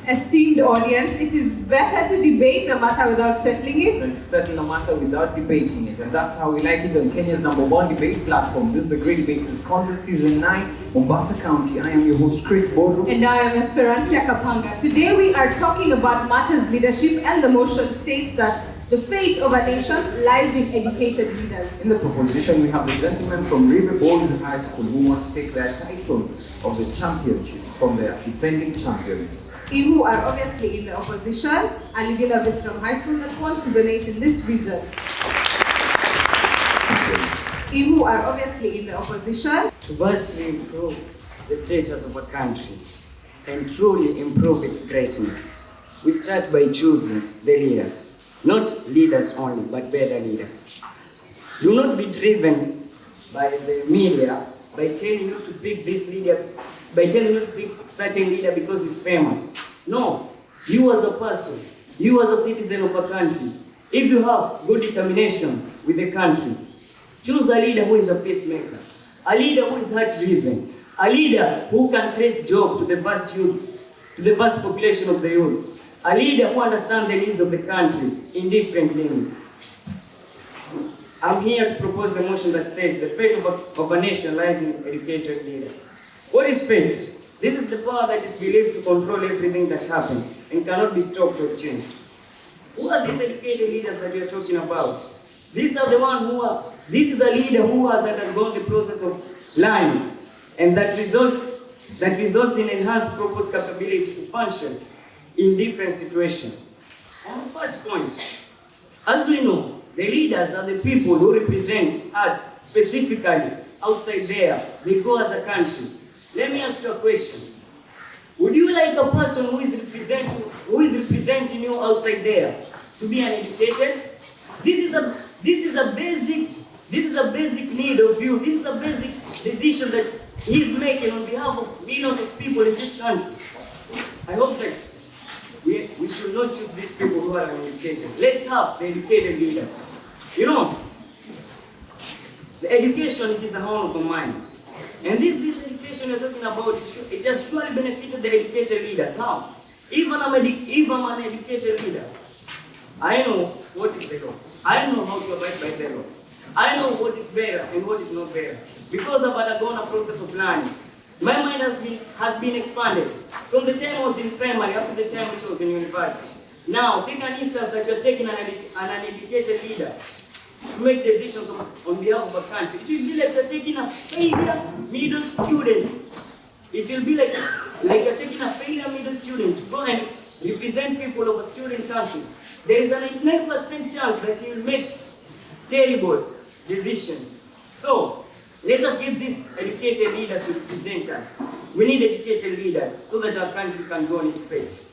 Esteemed audience, it is better to debate a matter without settling it than to settle a matter without debating it. And that's how we like it on Kenya's #1 debate platform. This is the Great Debaters Contest Season 9, Mombasa County. I am your host, Chris Bodo. And I am Esperanza Kapanga. Today we are talking about matters leadership, and the motion states that the fate of a nation lies in educated leaders. In the proposition, we have the gentlemen from Ribe Boys High School who want to take their title of the championship from their defending champions. Who are obviously in the opposition, Allidina Visram High School that wants to donate in this region. Who are obviously in the opposition. To vastly improve the status of a country and truly improve its greatness, we start by choosing the leaders. Not leaders only, but better leaders. Do not be driven by the media by telling you to pick this leader, by telling you to pick certain leader because he's famous. No, you as a person, you as a citizen of a country, if you have good determination with the country, choose a leader who is a peacemaker, a leader who is heart-driven, a leader who can create job to the vast youth, to the vast population of the youth, a leader who understands the needs of the country in different limits. I'm here to propose the motion that says the fate of a nation lies in educated leaders. What is fate? This is the power that is believed to control everything that happens and cannot be stopped or changed. Who are these educated leaders that we are talking about? These are the one who are. This is a leader who has undergone the process of learning, and that results in enhanced purpose capability to function in different situations. On the first point, as we know, the leaders are the people who represent us specifically outside there. They go as a country. Let me ask you a question. Would you like a person who is representing you outside there to be uneducated? This is a basic need of you. This is a basic decision that he's making on behalf of millions of people in this country. I hope that we should not choose these people who are uneducated. Let's have the educated leaders. You know, the education, it is a horn of the mind. And this education you're talking about, it has surely benefited the educated leaders. How? If I'm an educated leader, I know what is the law. I know how to abide by the law. I know what is better and what is not better. Because I've undergone a process of learning. My mind has been expanded from the time I was in primary up to the time which I was in university. Now, take an instance that you're taking an uneducated leader to make decisions on behalf of a country. It will be like you're taking a failure middle student. It will be like you're taking a failure middle student to go and represent people of a student council. There is a 99% chance that he will make terrible decisions. So, let us give these educated leaders to represent us. We need educated leaders so that our country can go on its fate.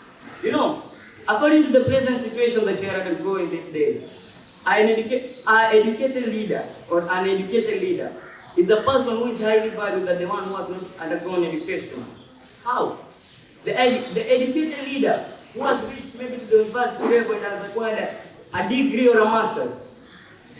You know, according to the present situation that we are undergoing these days, an educated leader or an educated leader is a person who is highly valued than the one who has not undergone education. How? The educated leader who has reached maybe to the university level and has acquired a degree or a master's.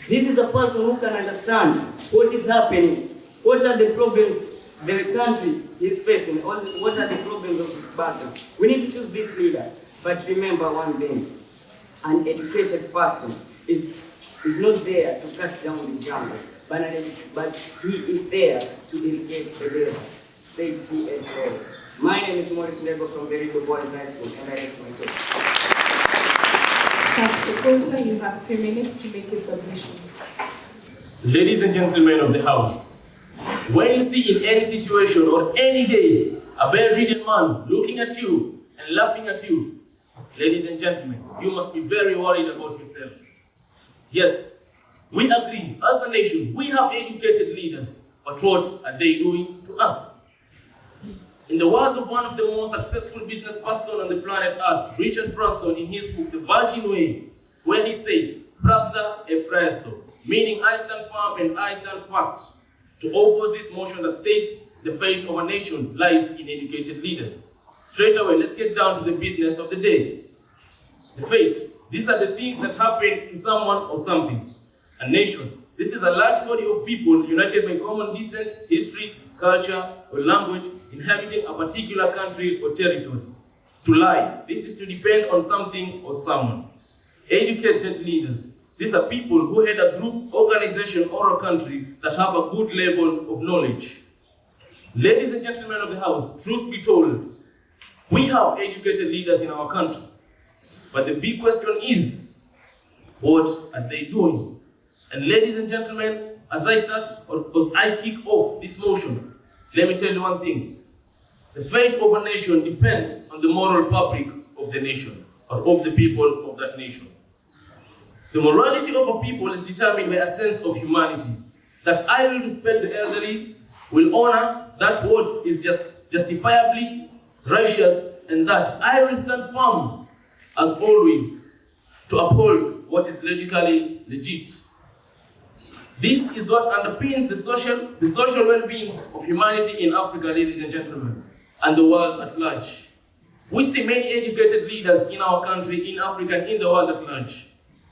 This is a person who can understand what is happening, what are the problems the country is facing, what are the problems of this battle. We need to choose these leaders. But remember one thing, an educated person is not there to cut down the jungle, but he is there to delegate the labor, said C.S. Lewis. My name is Maurice Lego from the Ribe Boys High School, and I rest my case. As proposer, you have 3 minutes to make your submission. Ladies and gentlemen of the House, when you see in any situation or any day a bedridden man looking at you and laughing at you, ladies and gentlemen, you must be very worried about yourself. Yes, we agree, as a nation, we have educated leaders, but what are they doing to us? In the words of one of the most successful business persons on the planet Earth, Richard Branson, in his book, The Virgin Way, where he said, "Prasta e presto," meaning I stand firm and I stand fast, to oppose this motion that states the fate of a nation lies in educated leaders. Straight away, let's get down to the business of the day. The fate. These are the things that happen to someone or something. A nation. This is a large body of people united by common descent, history, culture, or language, inhabiting a particular country or territory. to lie. This is to depend on something or someone. Educated leaders. These are people who head a group, organization, or a country that have a good level of knowledge. Ladies and gentlemen of the House, truth be told, we have educated leaders in our country. But the big question is, what are they doing? And ladies and gentlemen, as I kick off this motion, let me tell you one thing. The fate of a nation depends on the moral fabric of the nation, or of the people of that nation. The morality of a people is determined by a sense of humanity, that I will respect the elderly, will honor that what is justifiably righteous, and that I will stand firm, as always, to uphold what is logically legit. This is what underpins the social well-being of humanity in Africa, ladies and gentlemen, and the world at large. We see many educated leaders in our country, in Africa, and in the world at large.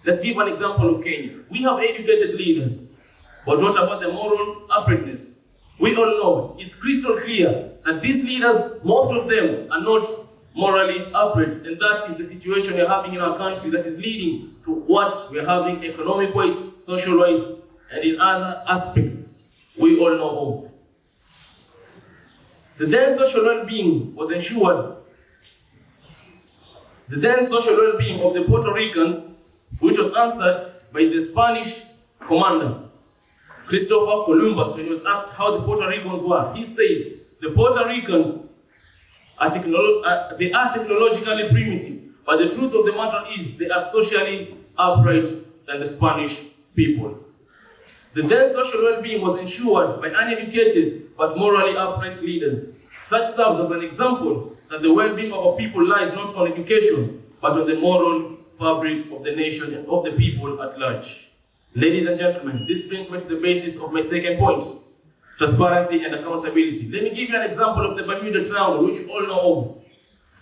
Let's give an example of Kenya. We have educated leaders, but what about the moral uprightness? We all know, it's crystal clear that these leaders, most of them, are not morally upright, and that is the situation we're having in our country that is leading to what we're having economic-wise, social-wise, and in other aspects we all know of. The then social well-being was ensured. The then social well-being of the Puerto Ricans, which was answered by the Spanish commander, Christopher Columbus, when he was asked how the Puerto Ricans were. He said, the Puerto Ricans are technologically primitive, but the truth of the matter is they are socially upright than the Spanish people. The then social well-being was ensured by uneducated but morally upright leaders. Such serves as an example that the well-being of a people lies not on education, but on the moral fabric of the nation and of the people at large. Ladies and gentlemen, this brings me to the basis of my second point, transparency and accountability. Let me give you an example of the Bermuda Triangle, which you all know of.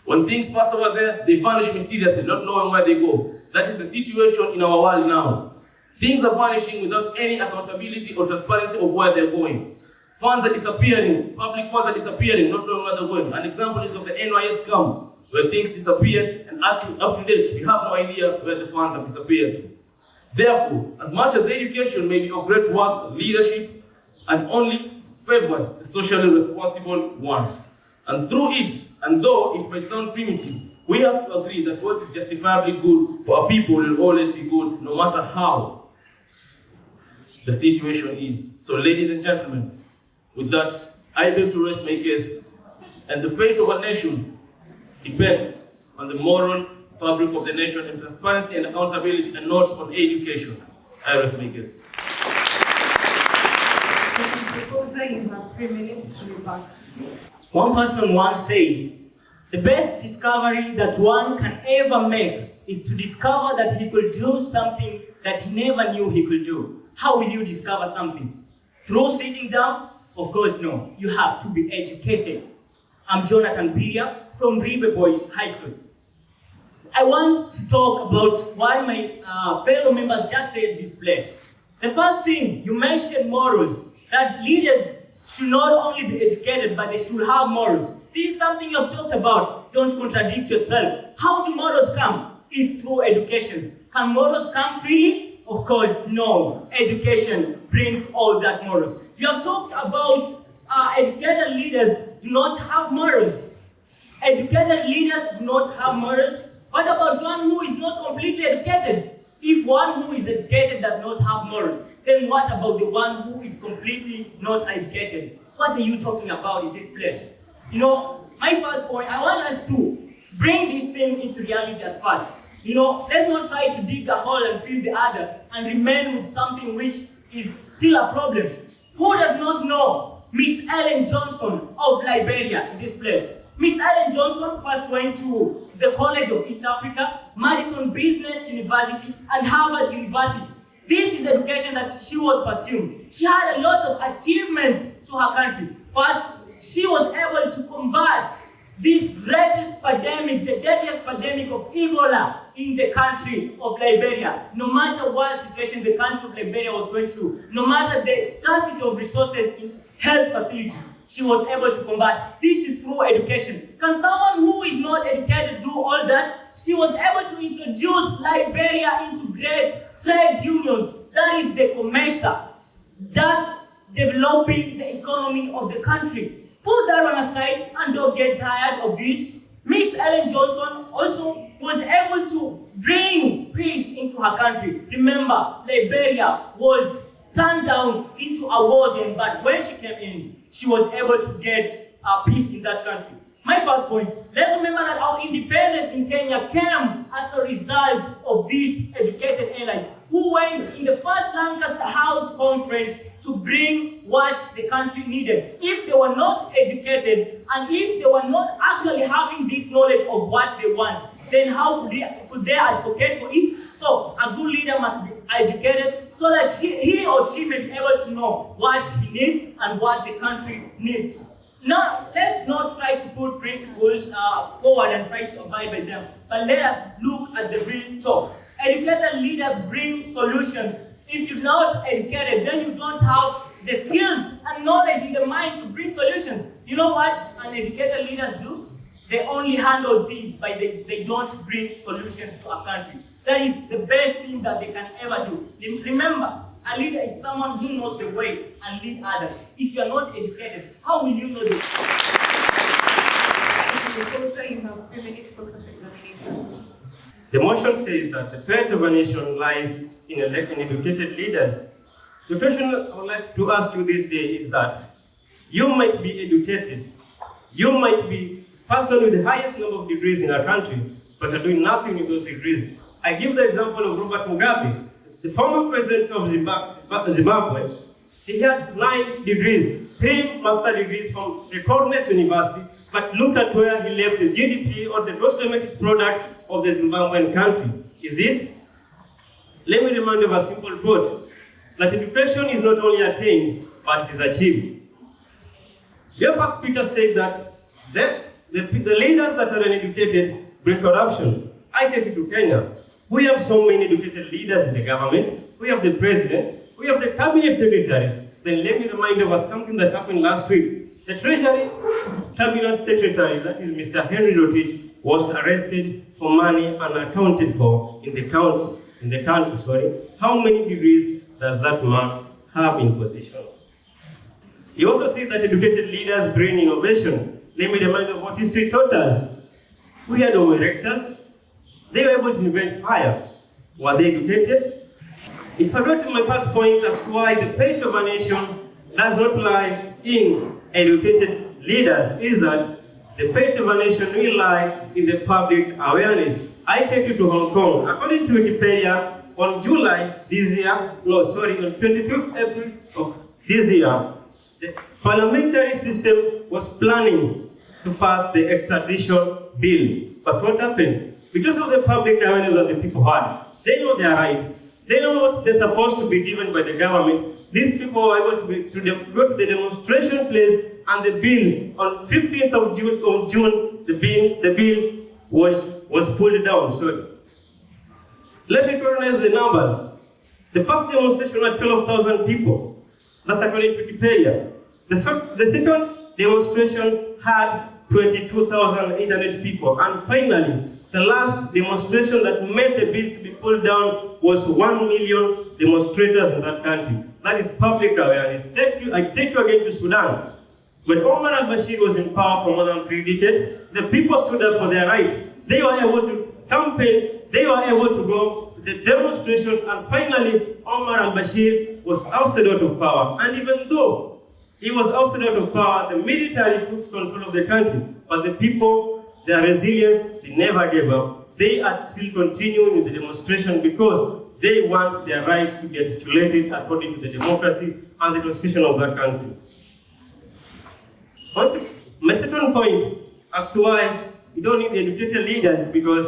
When things pass over there, they vanish mysteriously, not knowing where they go. That is the situation in our world now. Things are vanishing without any accountability or transparency of where they're going. Funds are disappearing, public funds are disappearing, not knowing where they're going. An example is of the NYS scam, where things disappeared and up to date, we have no idea where the funds have disappeared to. Therefore, as much as education may be of great work, leadership, and only favored the socially responsible one. And through it, and though it might sound primitive, we have to agree that what is justifiably good for a people will always be good, no matter how the situation is. So, ladies and gentlemen, with that, I beg to rest my case, and the fate of a nation depends on the moral fabric of the nation and transparency and accountability, and not on education. I rest my case. Second proposer, you have 3 minutes to rebut. One person once said, the best discovery that one can ever make is to discover that he could do something that he never knew he could do. How will you discover something? Through sitting down? Of course, no. You have to be educated. I'm Jonathan Piria from Ribe Boys High School. I want to talk about what my fellow members just said in this place. The first thing, you mentioned morals, that leaders should not only be educated, but they should have morals. This is something you have talked about. Don't contradict yourself. How do morals come? It's through education. Can morals come freely? Of course, no. Education brings all that morals. You have talked about educated leaders do not have morals. Educated leaders do not have morals. What about one who is not completely educated? If one who is educated does not have morals, then what about the one who is completely not educated? What are you talking about in this place? You know, my first point, I want us to bring these things into reality at first. You know, let's not try to dig a hole and fill the other and remain with something which is still a problem. Who does not know Miss Ellen Johnson of Liberia in this place? Miss Ellen Johnson first went to the College of East Africa, Madison Business University, and Harvard University. This is education that she was pursuing. She had a lot of achievements to her country. First, she was able to combat this greatest pandemic, the deadliest pandemic of Ebola in the country of Liberia. No matter what situation the country of Liberia was going through, no matter the scarcity of resources in health facilities, she was able to combat. This is through education. Can someone who is not educated do all that? She was able to introduce Liberia into great trade unions. That is the commercia, thus developing the economy of the country. Put that one aside and don't get tired of this. Miss Ellen Johnson also was able to bring peace into her country. Remember, Liberia was turned down into a war zone, but when she came in, she was able to get peace in that country. My first point, let's remember that our independence in Kenya came as a result of these educated elites who went in the first Lancaster House conference to bring what the country needed. If they were not educated and if they were not actually having this knowledge of what they want, then how could they advocate for it? So a good leader must be educated so that he or she may be able to know what he needs and what the country needs. Now, let's not try to put principles forward and try to abide by them, but let us look at the real talk. Educated leaders bring solutions. If you're not educated, then you don't have the skills and knowledge in the mind to bring solutions. You know what uneducated leaders do? They only handle things, but they don't bring solutions to a country. That is the best thing that they can ever do. Remember, a leader is someone who knows the way and lead others. If you are not educated, how will you know the way? Also, you have 3 minutes for cross-examination. The motion says that the fate of a nation lies in educated leaders. The question I would like to ask you this day is that you might be educated, you might be a person with the highest number of degrees in our country, but are doing nothing with those degrees. I give the example of Robert Mugabe, the former president of Zimbabwe. He had 9 degrees, 3 master degrees from Recordness University, but look at where he left the GDP or the gross domestic product of the Zimbabwean country. Is it? Let me remind you of a simple quote, that education is not only attained, but it is achieved. Your first Peter said that the leaders that are uneducated bring corruption. I take it to Kenya. We have so many educated leaders in the government. We have the president. We have the cabinet secretaries. Then let me remind you of something that happened last week. The Treasury Cabinet Secretary, that is Mr. Henry Rotich, was arrested for money unaccounted for in the country. How many degrees does that man have in possession? You also see that educated leaders bring innovation. Let me remind you of what history taught us. We had Homo erectus. They were able to invent fire. Were they educated? If I go to my first point as to why the fate of a nation does not lie in educated leaders, is that the fate of a nation will lie in the public awareness. I take you to Hong Kong. According to Wikipedia, on 25th April of this year, the parliamentary system was planning to pass the extradition bill. But what happened? Because of the public awareness that the people had, they know their rights. They know what they're supposed to be given by the government. These people were able to go to the demonstration place, and the bill on 15th of June, the bill was pulled down. So let's recognize the numbers. The first demonstration had 12,000 people. That's according to Wikipedia. The second demonstration had 22,800 people. And finally, the last demonstration that made the bill to be pulled down was 1 million demonstrators in that country. That is public awareness. I take you again to Sudan. When Omar al-Bashir was in power for more than 3 decades, the people stood up for their rights. They were able to campaign, they were able to go to the demonstrations, and finally Omar al-Bashir was ousted out of power. And even though he was ousted out of power, the military took control of the country. But the people, their resilience, they never gave up. They are still continuing with the demonstration because they want their rights to be articulated according to the democracy and the constitution of that country. My second point as to why we don't need educated leaders, because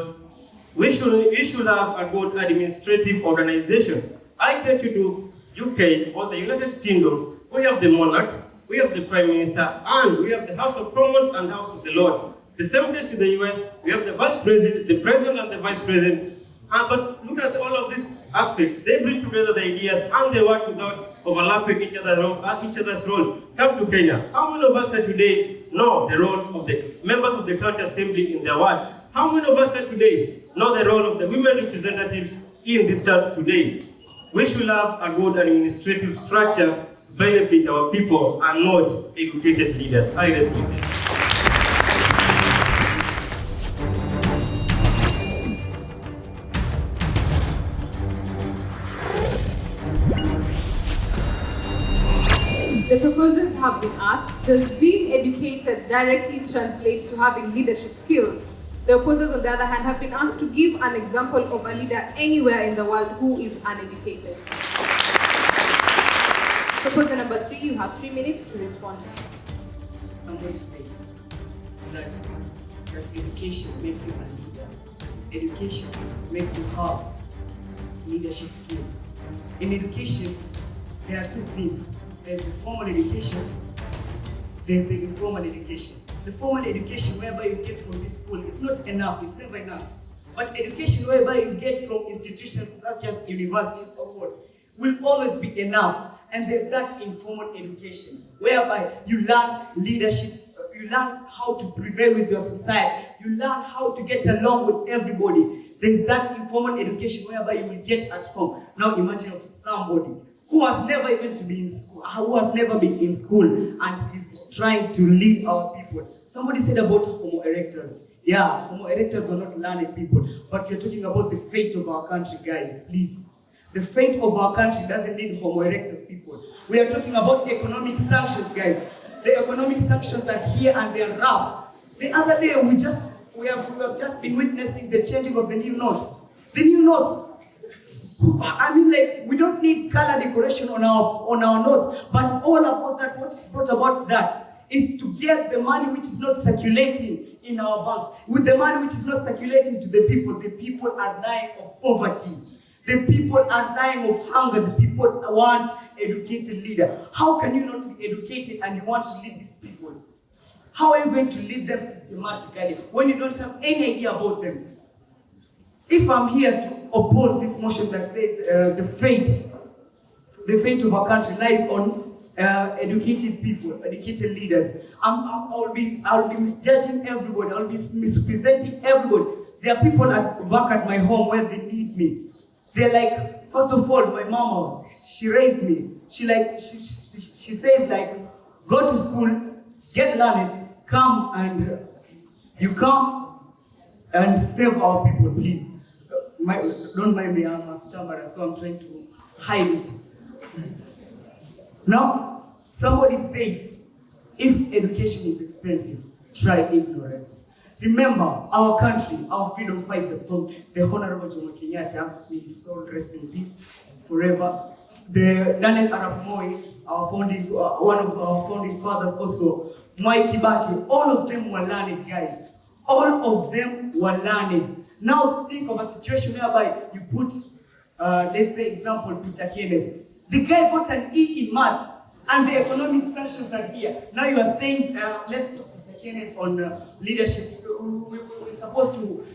we should have a good administrative organization. I take you to UK or the United Kingdom. We have the monarch, we have the prime minister, and we have the House of Commons and House of the Lords. The same case with the US, we have the vice president, the president and the vice president. But look at all of these aspects. They bring together the ideas and they work without overlapping each other's roles. Come to Kenya. How many of us are today know the role of the members of the county assembly in their wards? How many of us here today know the role of the women representatives in this county today? We should have a good administrative structure to benefit our people and not educated leaders. I respect it. The proposers have been asked, does being educated directly translate to having leadership skills? The opposers, on the other hand, have been asked to give an example of a leader anywhere in the world who is uneducated. Proposer number 3, you have 3 minutes to respond. Somebody said that does education make you a leader? Does education make you have leadership skill? In education, there are two things. There's the formal education, there's the informal education. The formal education whereby you get from this school is not enough, it's never enough. But education whereby you get from institutions such as universities or what will always be enough. And there's that informal education whereby you learn leadership, you learn how to prevail with your society, you learn how to get along with everybody. There's that informal education whereby you will get at home. Now imagine somebody who has never even to be in school, who has never been in school and is trying to lead our people. Somebody said about Homo erectors. Yeah, Homo erectors are not learned people, but you're talking about the fate of our country, guys, please. The fate of our country doesn't need Homo erectors people. We are talking about economic sanctions, guys. The economic sanctions are here and they are rough. The other day, we have just been witnessing the changing of the new notes. The new notes. I mean, like, we don't need color decoration on our notes, but all about that, what is brought about that is to get the money which is not circulating in our banks. With the money which is not circulating to the people are dying of poverty. The people are dying of hunger. The people want educated leader. How can you not be educated and you want to lead these people? How are you going to lead them systematically when you don't have any idea about them? If I'm here to oppose this motion that says the fate of our country lies on educated people, educated leaders, I'll be misjudging everybody. I'll be misrepresenting everybody. There are people back at my home where they need me. They're like, first of all, my mama, she raised me. She says like, go to school, get learned, come and you come and save our people, please. Don't mind me, I'm a stammerer, so I'm trying to hide it. Now, somebody said, if education is expensive, try ignorance. Remember, our country, our freedom fighters, from the Honorable Jomo Kenyatta, may his soul rest in peace forever. The Daniel Arap Moi, one of our founding fathers also, Mwai Kibaki, all of them were learned, guys. All of them were learned. Now think of a situation whereby you put, let's say example, Peter Kenneth. The guy got an E in maths, and the economic sanctions are here. Now you are saying, let's put Peter Kenneth on leadership. So we're supposed to,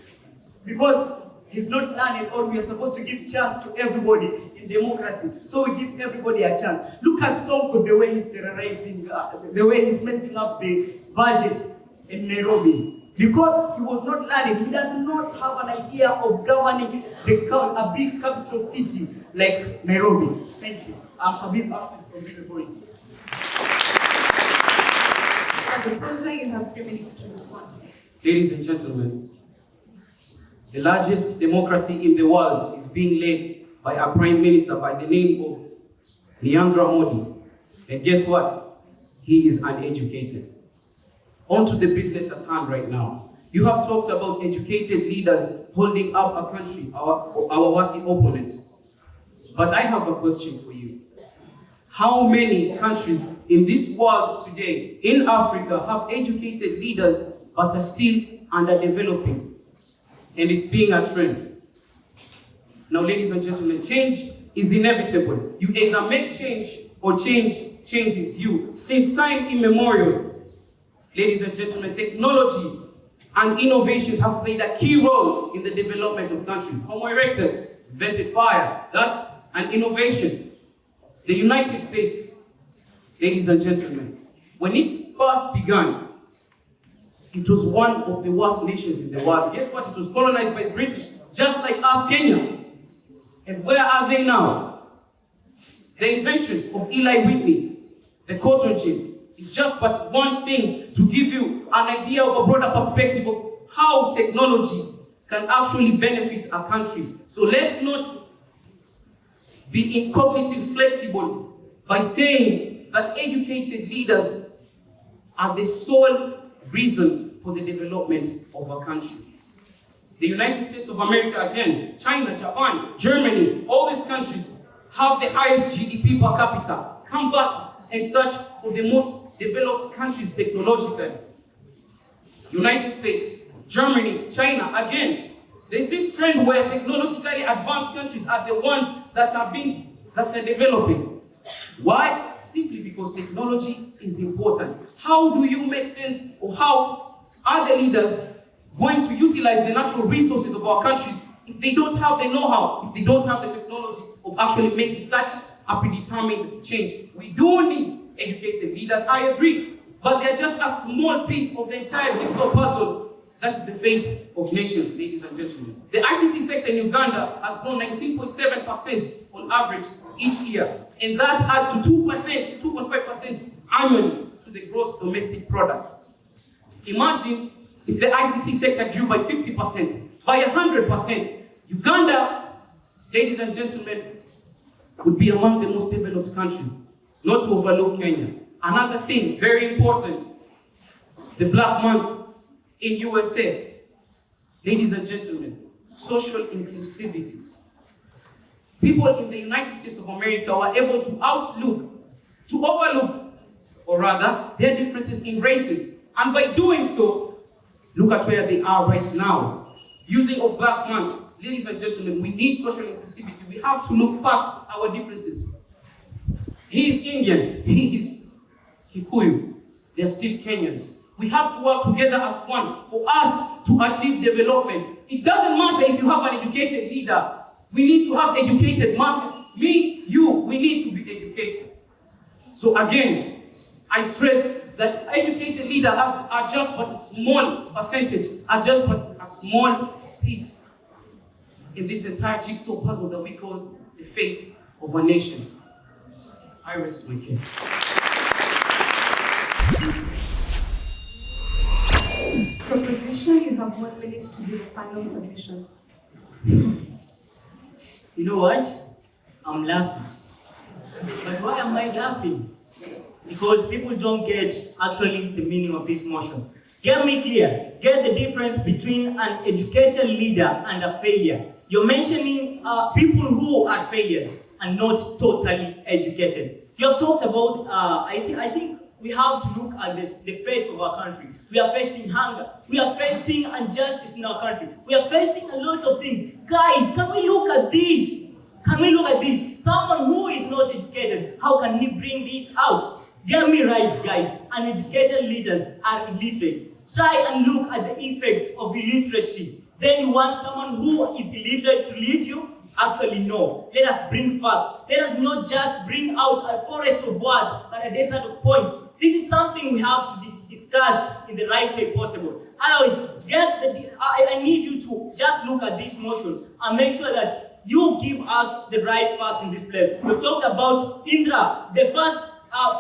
because he's not learning, or we are supposed to give chance to everybody in democracy. So we give everybody a chance. Look at Sonko, the way he's terrorizing, the way he's messing up the budget in Nairobi. Because he was not learning, he does not have an idea of governing a big capital city like Nairobi. Thank you. I'm Habib Ahmed from Ribe Boys. Proposer, you have 3 minutes to respond. Ladies and gentlemen, the largest democracy in the world is being led by a prime minister by the name of Narendra Modi. And guess what? He is uneducated. On to the business at hand right now. You have talked about educated leaders holding up a country, our worthy opponents. But I have a question for you. How many countries in this world today, in Africa, have educated leaders but are still underdeveloping? And it's being a trend. Now, ladies and gentlemen, change is inevitable. You either make change or change changes you. Since time immemorial, ladies and gentlemen, technology and innovations have played a key role in the development of countries. Homo erectus invented fire. That's an innovation. The United States, ladies and gentlemen, when it first began, it was one of the worst nations in the world. Guess what? It was colonized by the British, just like us, Kenya. And where are they now? The invention of Eli Whitney, the cotton gin, is just but one thing to give you an idea of a broader perspective of how technology can actually benefit a country. So let's not be cognitively flexible by saying that educated leaders are the sole reason for the development of a country. The United States of America, again, China, Japan, Germany, all these countries have the highest GDP per capita. Come back and search for the most developed countries technologically. United States, Germany, China, again, there's this trend where technologically advanced countries are the ones that are developing. Why? Simply because technology is important. How do you make sense, or how are the leaders going to utilize the natural resources of our country if they don't have the know-how, if they don't have the technology of actually making such a predetermined change? We do need educated leaders, I agree, but they're just a small piece of the entire jigsaw puzzle. That is the fate of nations, ladies and gentlemen. The ICT sector in Uganda has grown 19.7% on average each year, and that adds to 2% to 2.5% annually to the gross domestic product. Imagine if the ICT sector grew by 50%, by 100%, Uganda, ladies and gentlemen, would be among the most developed countries, not to overlook Kenya. Another thing, very important, the Black Month in USA. Ladies and gentlemen, social inclusivity. People in the United States of America were able to overlook, or rather, their differences in races. And by doing so, look at where they are right now. Using of Black Month, ladies and gentlemen, we need social inclusivity. We have to look past our differences. He is Indian, he is Kikuyu, they are still Kenyans. We have to work together as one for us to achieve development. It doesn't matter if you have an educated leader. We need to have educated masses. Me, you, we need to be educated. So again, I stress that educated leaders are just but a small percentage, are just but a small piece in this entire jigsaw puzzle that we call the fate of a nation. I rest my case. Proposition, you have 1 minute to give a final submission. You know what? I'm laughing. But why am I laughing? Because people don't get actually the meaning of this motion. Get me clear. Get the difference between an educated leader and a failure. You're mentioning people who are failures and not totally educated. You have talked about, I think we have to look at the fate of our country. We are facing hunger. We are facing injustice in our country. We are facing a lot of things. Guys, can we look at this? Can we look at this? Someone who is not educated, how can he bring this out? Get me right, guys. Uneducated leaders are illiterate. Try and look at the effects of illiteracy. Then you want someone who is illiterate to lead you? Actually, no. Let us bring facts. Let us not just bring out a forest of words but a desert of points. This is something we have to discuss in the right way possible. Otherwise, I need you to just look at this motion and make sure that you give us the right facts in this place. We've talked about Indira, the first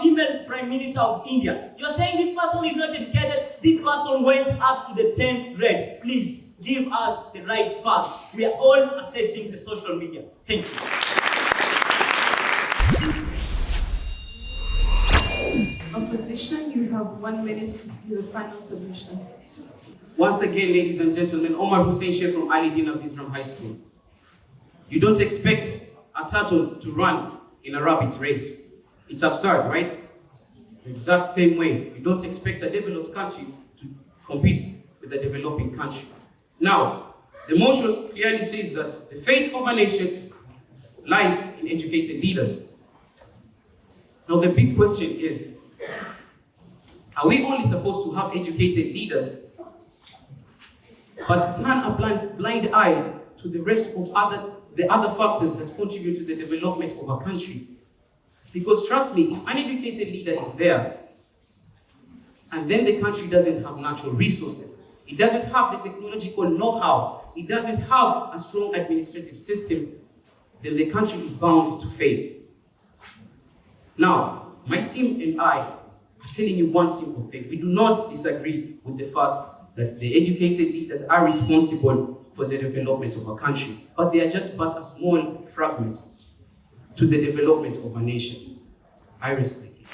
female Prime Minister of India. You're saying this person is not educated. This person went up to the 10th grade. Please. Give us the right facts. We are all assessing the social media. Thank you. Opposition, you have 1 minute to give a final submission. Once again, ladies and gentlemen, Omar Hussein Sheikh from Allidina, Visram High School. You don't expect a turtle to run in a rabbit's race. It's absurd, right? The exact same way. You don't expect a developed country to compete with a developing country. Now, the motion clearly says that the fate of a nation lies in educated leaders. Now, the big question is, are we only supposed to have educated leaders but turn a blind eye to the rest of the other factors that contribute to the development of a country? Because trust me, if an educated leader is there, and then the country doesn't have natural resources, it doesn't have the technological know-how, it doesn't have a strong administrative system, then the country is bound to fail. Now, my team and I are telling you one simple thing. We do not disagree with the fact that the educated leaders are responsible for the development of a country, but they are just but a small fragment to the development of a nation. I respect it.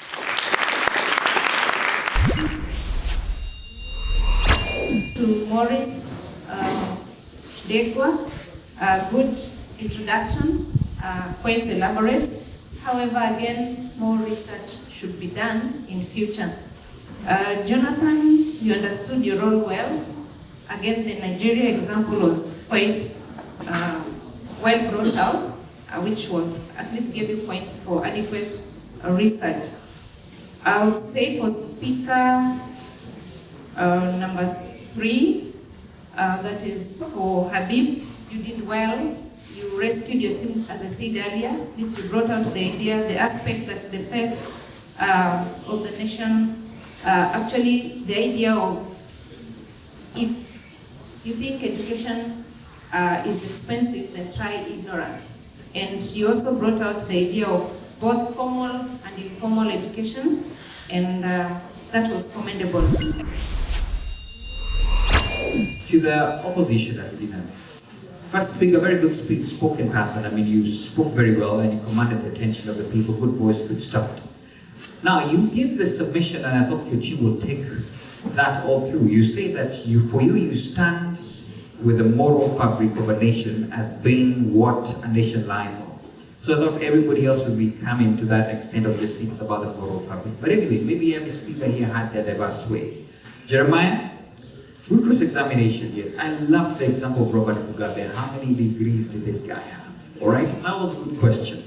To Maurice Degwa, a good introduction, quite elaborate. However, again, more research should be done in future. Jonathan, you understood your role well. Again, the Nigeria example was quite well brought out, which was at least gave you points for adequate research. I would say for speaker number 3, that is for Habib, you did well. You rescued your team, as I said earlier. At least you brought out the idea, the aspect that the fate of the nation, actually the idea of if you think education is expensive, then try ignorance. And you also brought out the idea of both formal and informal education, and that was commendable. To the opposition, Allidina. First speaker, very good spoken person. I mean, you spoke very well and you commanded the attention of the people. Good voice, good start. Now, you give the submission, and I thought your team will take that all through. You say that for you, you stand with the moral fabric of a nation as being what a nation lies on. So I thought everybody else would be coming to that extent of just things about the moral fabric. But anyway, maybe every speaker here had their diverse way. Jeremiah? Good cross-examination, yes. I love the example of Robert Mugabe. How many degrees did this guy have? All right, that was a good question.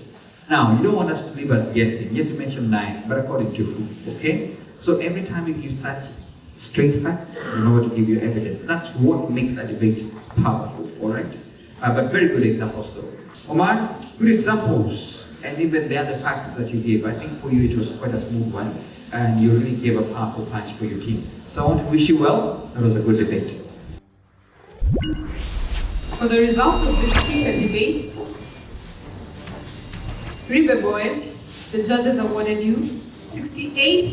Now, you don't want us to leave us guessing. Yes, you mentioned 9, but according to who, okay? So every time you give such straight facts, in order to give you evidence, that's what makes a debate powerful, all right? But very good examples, though. Omar, good examples, and even the other facts that you gave. I think for you it was quite a smooth one, and you really gave a powerful punch for your team. So I want to wish you well. That was a good debate. For the results of this heated debate, Ribe boys, the judges awarded you 68%.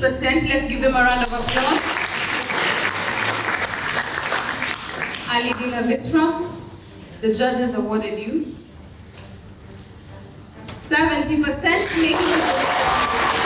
Let's give them a round of applause. Allidina Visram, the judges awarded you 70%, making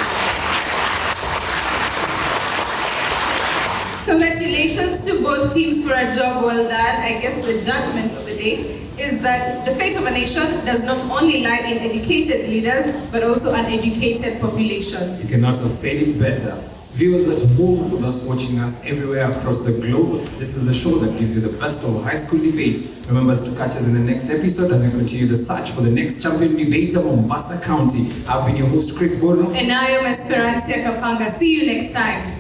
Congratulations to both teams for a job well done. I guess the judgment of the day is that the fate of a nation does not only lie in educated leaders, but also an educated population. You cannot have said it better. Viewers at home, for those watching us everywhere across the globe, this is the show that gives you the best of high school debates. Remember to catch us in the next episode as we continue the search for the next champion debater, Mombasa County. I've been your host, Chris Borno. And I am Esperanza Kapanga. See you next time.